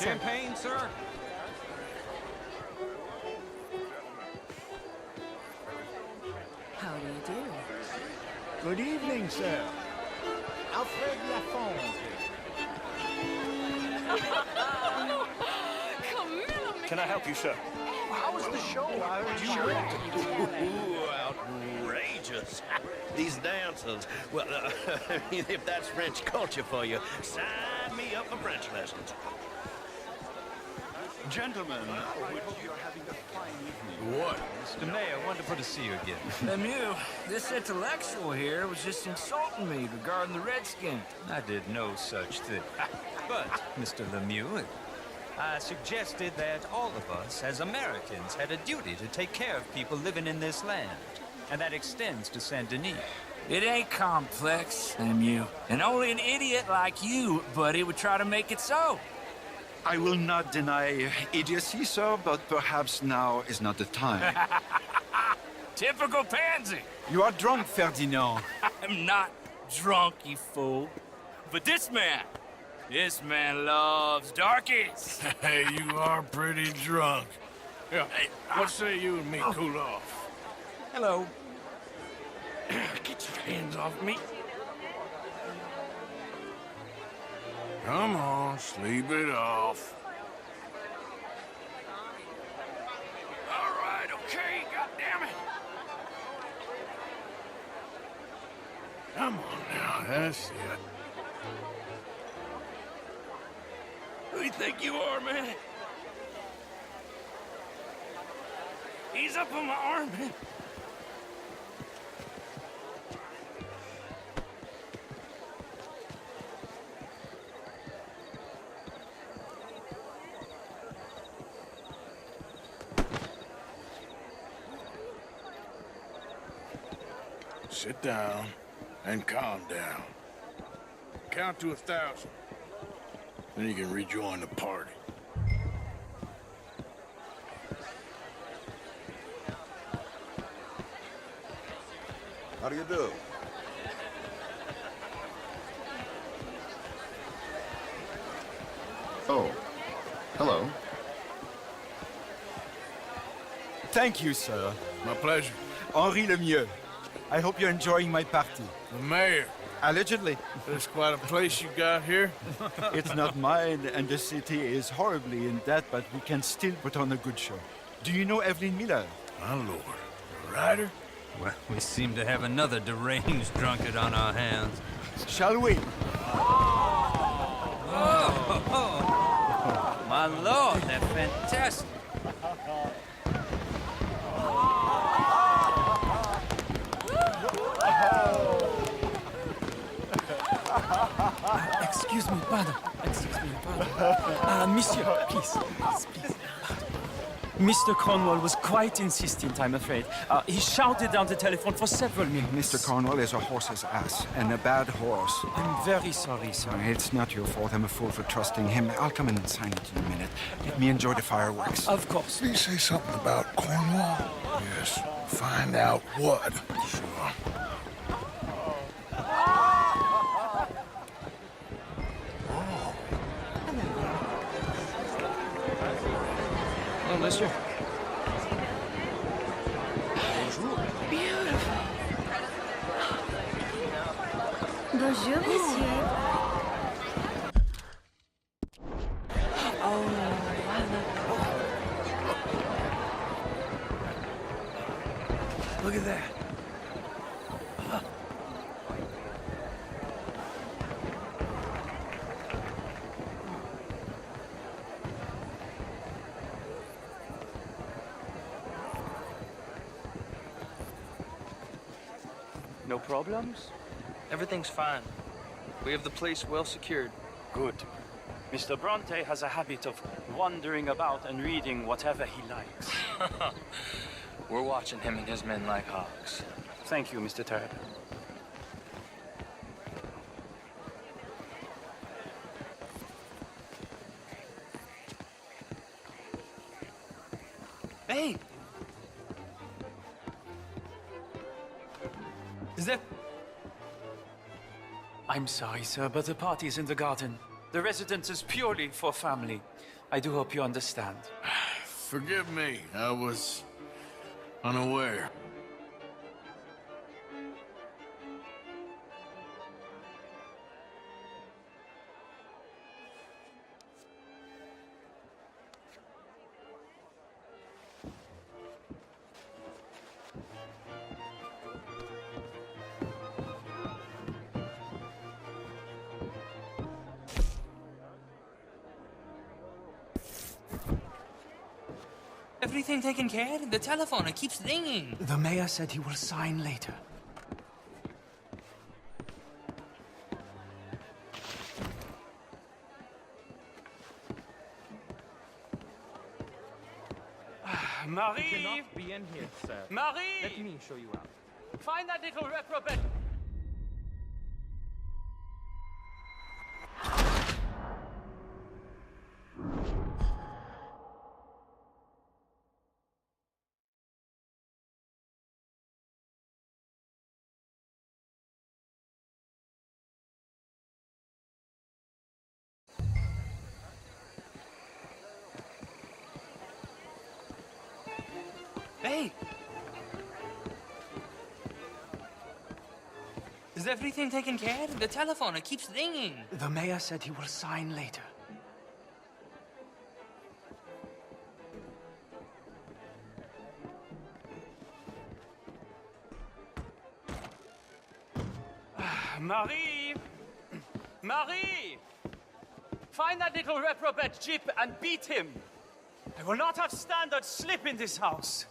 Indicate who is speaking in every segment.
Speaker 1: Champagne, sir?
Speaker 2: How do you do?
Speaker 3: Good evening, sir. Alfred Lafont.
Speaker 4: Can I help you, sir?
Speaker 3: How was the show? I heard you
Speaker 5: Ooh, outrageous. These dancers. Well, if that's French culture for you, sign me up for French lessons.
Speaker 4: Gentlemen,
Speaker 1: What? Mr. Mayor, wonderful to see you again.
Speaker 6: Lemieux, this intellectual here was just insulting me regarding the Redskins.
Speaker 1: I did no such thing. But, Mr. Lemieux, I suggested that all of us, as Americans, had a duty to take care of people living in this land. And that extends to Saint Denis.
Speaker 6: It ain't complex, Lemieux. And only an idiot like you, buddy, would try to make it so.
Speaker 4: I will not deny idiocy, sir, but perhaps now is not the time.
Speaker 6: Typical pansy.
Speaker 4: You are drunk, Ferdinand.
Speaker 6: I'm not drunk, you fool. But this man loves darkies.
Speaker 7: Hey, you are pretty drunk. Yeah, what say you and me cool off?
Speaker 6: Hello.
Speaker 7: Get your hands off me. Come on, sleep it off. All right, okay, goddammit. Come on now, that's it. Who do you think you are, man? Ease up on my arm, man. Sit down and calm down. Count to 1,000. Then you can rejoin the party.
Speaker 8: How do you do? Oh, hello.
Speaker 4: Thank you, sir.
Speaker 7: My pleasure.
Speaker 4: Henri Lemieux. I hope you're enjoying my party.
Speaker 7: The mayor.
Speaker 4: Allegedly.
Speaker 7: That's quite a place you got here.
Speaker 4: It's not mine, and the city is horribly in debt, but we can still put on a good show. Do you know Evelyn Miller?
Speaker 7: My lord. A rider?
Speaker 1: Well, we seem to have another deranged drunkard on our hands.
Speaker 4: Shall we?
Speaker 1: My lord, they're fantastic.
Speaker 2: Excuse me, pardon. Monsieur, please. Mr. Cornwall was quite insistent, I'm afraid. He shouted down the telephone for several minutes.
Speaker 4: Mr. Cornwall is a horse's ass, and a bad horse.
Speaker 2: I'm very sorry, sir.
Speaker 4: It's not your fault. I'm a fool for trusting him. I'll come in and sign it in a minute. Let me enjoy the fireworks.
Speaker 2: Of course.
Speaker 7: Did he say something about Cornwall? Yes. Find out what. Sure.
Speaker 2: Hello, monsieur.
Speaker 9: Bonjour, monsieur.
Speaker 6: Look at that.
Speaker 10: No problems? Everything's fine. We have the place well secured.
Speaker 11: Good. Mr. Bronte has a habit of wandering about and reading whatever he likes.
Speaker 10: We're watching him and his men like hawks.
Speaker 11: Thank you, Mr. Turd.
Speaker 10: Hey! Is that...
Speaker 11: I'm sorry, sir, but the party's in the garden.
Speaker 2: The residence is purely for family. I do hope you understand.
Speaker 7: Forgive me, I was unaware.
Speaker 6: Everything taken care of? The telephone, it keeps ringing.
Speaker 2: The mayor said he will sign later. Marie!
Speaker 10: You cannot be in here, sir.
Speaker 2: Marie!
Speaker 10: Let me show you out.
Speaker 2: Find that little reprobate!
Speaker 6: Hey! Is everything taken care of? The telephone, it keeps ringing.
Speaker 2: The mayor said he will sign later. Marie! Marie! Find that little reprobate Jip and beat him. I will not have standards slip in this house.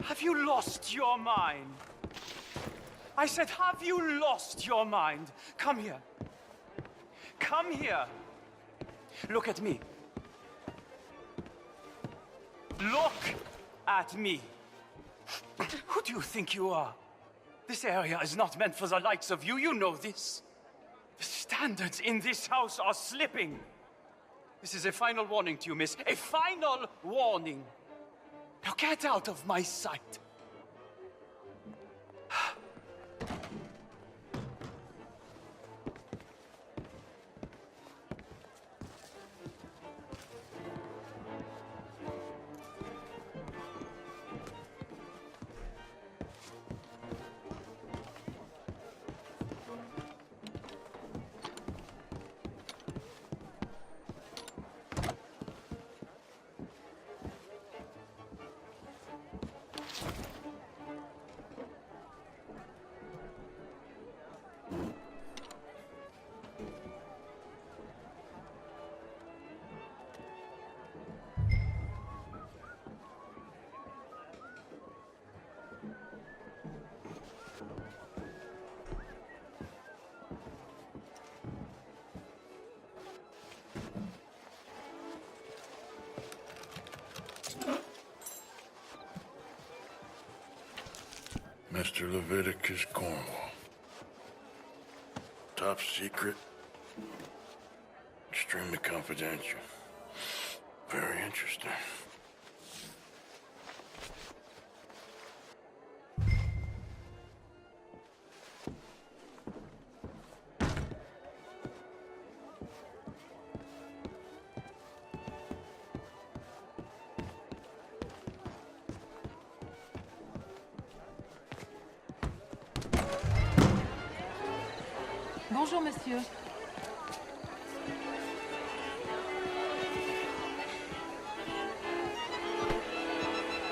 Speaker 2: Have you lost your mind? I said, have you lost your mind? Come here. Come here. Look at me. Look at me. Who do you think you are? This area is not meant for the likes of you. You know this. The standards in this house are slipping. This is a final warning to you, miss. A final warning. Now get out of my sight.
Speaker 7: Mr. Leviticus Cornwall. Top secret. Extremely confidential. Very interesting.
Speaker 9: Bonjour, monsieur.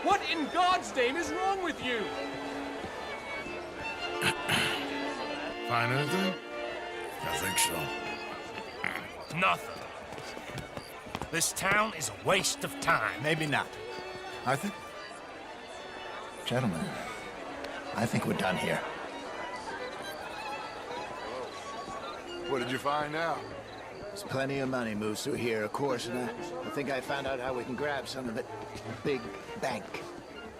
Speaker 10: What in God's name is wrong with you?
Speaker 7: Find anything? I think so.
Speaker 3: Nothing. This town is a waste of time.
Speaker 8: Maybe not. Arthur? Gentlemen, I think we're done here.
Speaker 12: What did you find out?
Speaker 8: There's plenty of money moves through here, of course, and I think I found out how we can grab some of it. Big bank.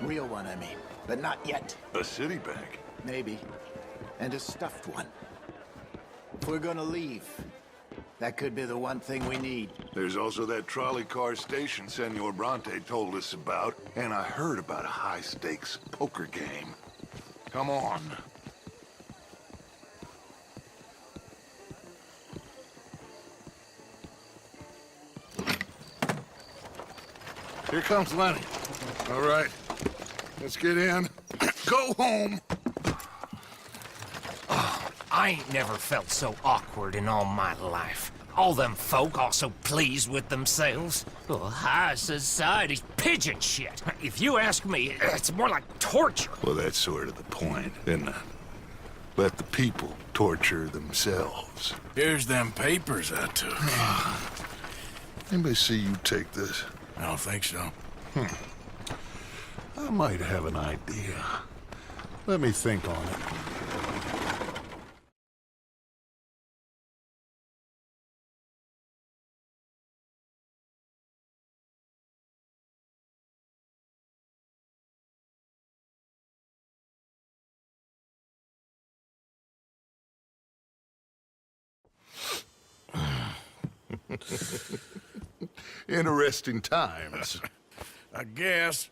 Speaker 8: Real one, I mean. But not yet.
Speaker 12: A city bank?
Speaker 8: Maybe. And a stuffed one. If we're gonna leave, that could be the one thing we need.
Speaker 12: There's also that trolley car station Senor Bronte told us about, and I heard about a high-stakes poker game. Come on. Here comes Lenny. All right, let's get in. Go home.
Speaker 3: I ain't never felt so awkward in all my life. All them folk all so pleased with themselves. Oh, high society's pigeon shit. If you ask me, it's more like torture.
Speaker 12: Well, that's sort of the point, isn't it? Let the people torture themselves.
Speaker 7: Here's them papers I took.
Speaker 12: Anybody see you take this?
Speaker 7: I don't think so.
Speaker 12: I might have an idea. Let me think on it. Interesting times.
Speaker 7: I guess.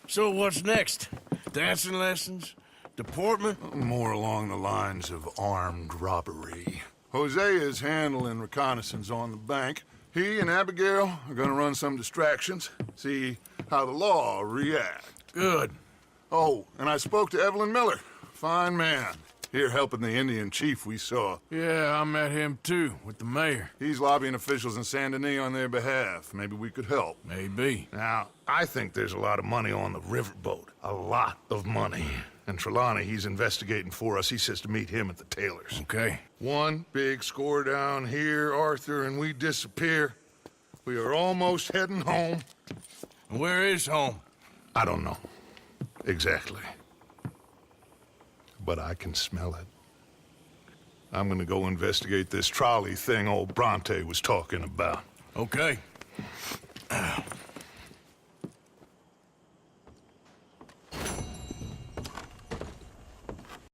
Speaker 7: So what's next? Dancing lessons? Deportment?
Speaker 12: More along the lines of armed robbery. Hosea is handling reconnaissance on the bank. He and Abigail are gonna run some distractions, see how the law react.
Speaker 7: Good.
Speaker 12: Oh, and I spoke to Evelyn Miller. Fine man. Here helping the Indian chief we saw.
Speaker 7: Yeah, I met him too, with the mayor.
Speaker 12: He's lobbying officials in Saint Denis on their behalf. Maybe we could help.
Speaker 7: Maybe.
Speaker 12: Now, I think there's a lot of money on the riverboat. A lot of money. And Trelawney, he's investigating for us. He says to meet him at the Taylor's.
Speaker 7: Okay.
Speaker 12: One big score down here, Arthur, and we disappear. We are almost heading home.
Speaker 7: Where is home?
Speaker 12: I don't know. Exactly. But I can smell it. I'm gonna go investigate this trolley thing old Bronte was talking about.
Speaker 7: Okay.